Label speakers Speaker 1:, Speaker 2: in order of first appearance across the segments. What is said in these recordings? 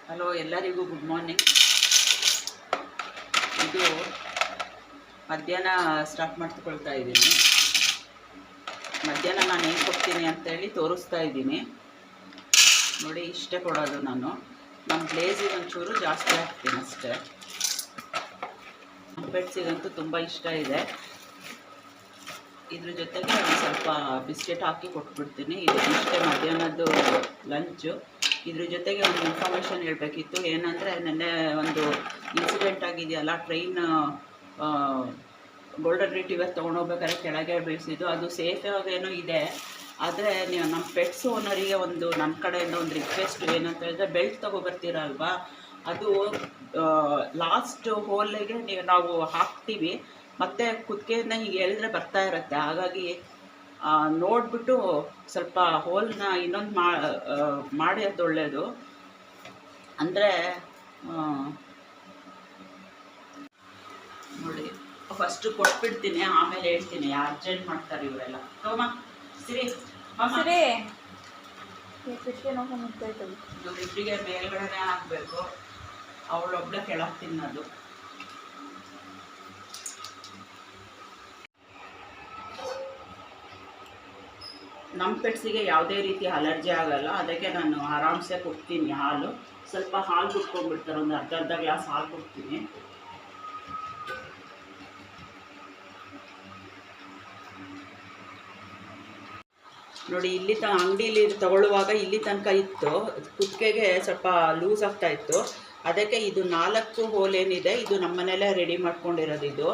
Speaker 1: Hello, ಎಲ್ಲರಿಗೂ good morning. ಇದು ಮಧ್ಯಾಹ್ನ ಸ್ಟಾರ್ಟ್ ಮಾಡ್ಕೊಳ್ತಾ ಇದ್ದೀನಿ. ಮಧ್ಯಾಹ್ನ ನಾನು ಏನು ಕೊಡ್ತೀನಿ ಅಂತೇಳಿ ತೋರಿಸ್ತಾ ಇದ್ದೀನಿ ನೋಡಿ. ಇಷ್ಟೇ ಕೊಡೋದು ನಾನು. ನಮ್ಮ ಗ್ಲೇಸಿಗೆ ಒಂಚೂರು ಜಾಸ್ತಿ ಹಾಕ್ತೀನಿ ಅಷ್ಟೇ. ಪೆಟ್ಸಿಗಂತೂ ತುಂಬ ಇಷ್ಟ ಇದೆ. ಇದ್ರ ಜೊತೆಗೆ ಒಂದು ಸ್ವಲ್ಪ ಬಿಸ್ಕೆಟ್ ಹಾಕಿ ಕೊಟ್ಬಿಡ್ತೀನಿ. ಇದು ಇಷ್ಟೇ ಮಧ್ಯಾಹ್ನದ್ದು ಲಂಚು. ಇದ್ರ ಜೊತೆಗೆ ಒಂದು ಇನ್ಫಾರ್ಮೇಷನ್ ಹೇಳಬೇಕಿತ್ತು. ಏನಂದರೆ ನೆನ್ನೆ ಒಂದು ಇನ್ಸಿಡೆಂಟ್ ಆಗಿದೆಯಲ್ಲ, ಟ್ರೈನ್ ಗೋಲ್ಡನ್ ರಿಟ್ರೀವರ್ ತೊಗೊಂಡೋಗ್ಬೇಕಾದ್ರೆ ಕೆಳಗೆ ಬೀಳಿಸಿದ್ದು. ಅದು ಸೇಫ್ ಏನೋ ಇದೆ. ಆದರೆ ನೀವು ನಮ್ಮ ಪೆಟ್ಸ್ ಓನರಿಗೆ ಒಂದು ನನ್ನ ಕಡೆಯಿಂದ ಒಂದು ರಿಕ್ವೆಸ್ಟ್ ಏನಂತ ಹೇಳಿದ್ರೆ, ಬೆಲ್ಟ್ ತೊಗೊಬರ್ತೀರಲ್ವಾ, ಅದು ಲಾಸ್ಟ್ ಹೋಲಿಗೆ ನಾವು ಹಾಕ್ತೀವಿ, ಮತ್ತು ಕುತ್ತಿಗೆಯಿಂದ ಹೀಗೆ ಎಳೆದ್ರೆ ಬರ್ತಾ ಇರುತ್ತೆ. ಹಾಗಾಗಿ ನೋಡಿಬಿಟ್ಟು ಸ್ವಲ್ಪ ಹೋಲನ್ನ ಇನ್ನೊಂದು ಮಾಡಿ ಅದು ಒಳ್ಳೆಯದು. ಅಂದರೆ ನೋಡಿ, ಫಸ್ಟು ಕೊಟ್ಬಿಡ್ತೀನಿ, ಆಮೇಲೆ ಹೇಳ್ತೀನಿ. ಅರ್ಜೆಂಟ್ ಮಾಡ್ತಾರೆ ಇವರೆಲ್ಲ. ತೋಮ ಸಿರಿ
Speaker 2: ಸರಿ,
Speaker 1: ಇಬ್ಬರಿಗೆ ಮೇಲ್ಗಡೆ ಹಾಕಬೇಕು. ಅವಳೊಬ್ಬಳೆ ಕೆಳಗೆ ತಿನ್ನೋದು. ನಮ್ಮ ಪೆಟ್ಸಿಗೆ ಯಾವುದೇ ರೀತಿ ಅಲರ್ಜಿ ಆಗಲ್ಲ. ಅದಕ್ಕೆ ನಾನು ಆರಾಮ್ಸೆ ಕೊಡ್ತೀನಿ ಹಾಲು. ಸ್ವಲ್ಪ ಹಾಲು ಕುಟ್ಕೊಂಡ್ಬಿಡ್ತಾರೆ, ಒಂದು ಅರ್ಧ ಗ್ಲಾಸ್ ಹಾಲು ಕೊಡ್ತೀನಿ. ನೋಡಿ, ಇಲ್ಲಿ ಅಂಗಡಿಲಿ ತಗೊಳ್ಳುವಾಗ ಇಲ್ಲಿ ತನಕ ಇತ್ತು, ಕುತ್ತಿಗೆಗೆ ಸ್ವಲ್ಪ ಲೂಸ್ ಆಗ್ತಾ ಇತ್ತು. ಅದಕ್ಕೆ ಇದು 4 ಹೋಲ್ ಏನಿದೆ, ಇದು ನಮ್ಮ ಮನೆಯಲ್ಲೇ ರೆಡಿ ಮಾಡ್ಕೊಂಡಿರೋದು. ಇದು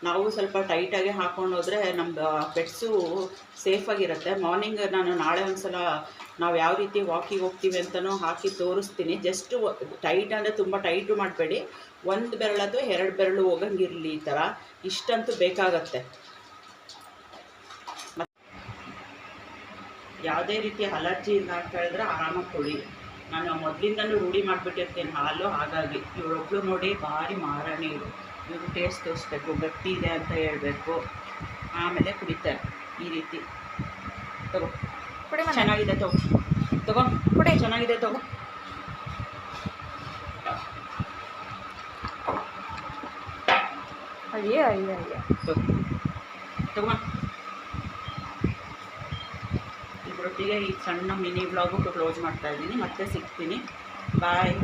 Speaker 1: ನಾವು ಸ್ವಲ್ಪ ಟೈಟಾಗಿ ಹಾಕ್ಕೊಂಡು ಹೋದರೆ ನಮ್ಮ ಪೆಟ್ಸು ಸೇಫಾಗಿರುತ್ತೆ. ಮಾರ್ನಿಂಗ್ ನಾನು ನಾಳೆ ಒಂದು ಸಲ ನಾವು ಯಾವ ರೀತಿ ವಾಕಿಂಗ್ ಹೋಗ್ತೀವಿ ಅಂತಲೂ ಹಾಕಿ ತೋರಿಸ್ತೀನಿ. ಜಸ್ಟು ಟೈಟ್ ಅಂದರೆ ತುಂಬ ಟೈಟು ಮಾಡಬೇಡಿ, 1 ಬೆರಳು ಅಥವಾ 2 ಬೆರಳು ಹೋಗಂಗಿರಲಿ. ಈ ಥರ ಇಷ್ಟಂತೂ ಬೇಕಾಗತ್ತೆ. ಯಾವುದೇ ರೀತಿ ಅಲರ್ಜಿ ಇಲ್ಲ ಅಂತ ಹೇಳಿದ್ರೆ ಆರಾಮಾಗಿ ಕೊಡಿ. ನಾನು ಮೊದಲಿಂದಲೂ ರೂಢಿ ಮಾಡಿಬಿಟ್ಟಿರ್ತೀನಿ ಹಾಲು. ಹಾಗಾಗಿ ಇವರೊಬ್ಬಳು ನೋಡಿ ಭಾರಿ ಮಾರಾಣಿ. ಇವರು ಟೇಸ್ಟ್ ತೋರಿಸ್ಬೇಕು, ಗಟ್ಟಿ ಇದೆ ಅಂತ ಹೇಳಬೇಕು, ಆಮೇಲೆ ಕುಡಿತಾರೆ. ಈ ರೀತಿ ತಗೋ, ಚೆನ್ನಾಗಿದೆ ತಗೋ, ತಗೋ ಕುಡಿ, ಚೆನ್ನಾಗಿದೆ ತಗೋ.
Speaker 2: ಅಯ್ಯೋ ಅಯ್ಯೋ ಅಯ್ಯೋ
Speaker 1: ತಗೋ. ಇಬ್ಬರೊಟ್ಟಿಗೆ ಈ ಸಣ್ಣ ಮಿನಿ ವ್ಲಾಗು ಕ್ಲೋಸ್ ಮಾಡ್ತಾ ಇದ್ದೀನಿ. ಮತ್ತೆ ಸಿಗ್ತೀನಿ. ಬಾಯ್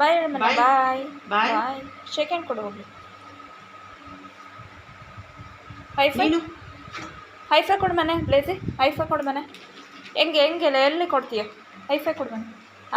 Speaker 2: ಬಾಯ್ ಬಾಯ್
Speaker 1: ಬಾಯ್
Speaker 2: ಬಾಯ್. ಸೆಕೆಂಡ್ ಕೊಡು ಹೋಗಿ. ಹೈಫೈ ಹೈಫೈ ಕೊಡು ಮನೆ. ಬ್ಲೇಸಿ ಹೈಫೈ ಕೊಡು ಮನೆ. ಹೆಂಗೆ ಎಲ್ಲಿ ಕೊಡ್ತೀಯ? ಹೈಫೈ ಕೊಡು ಮನೆ.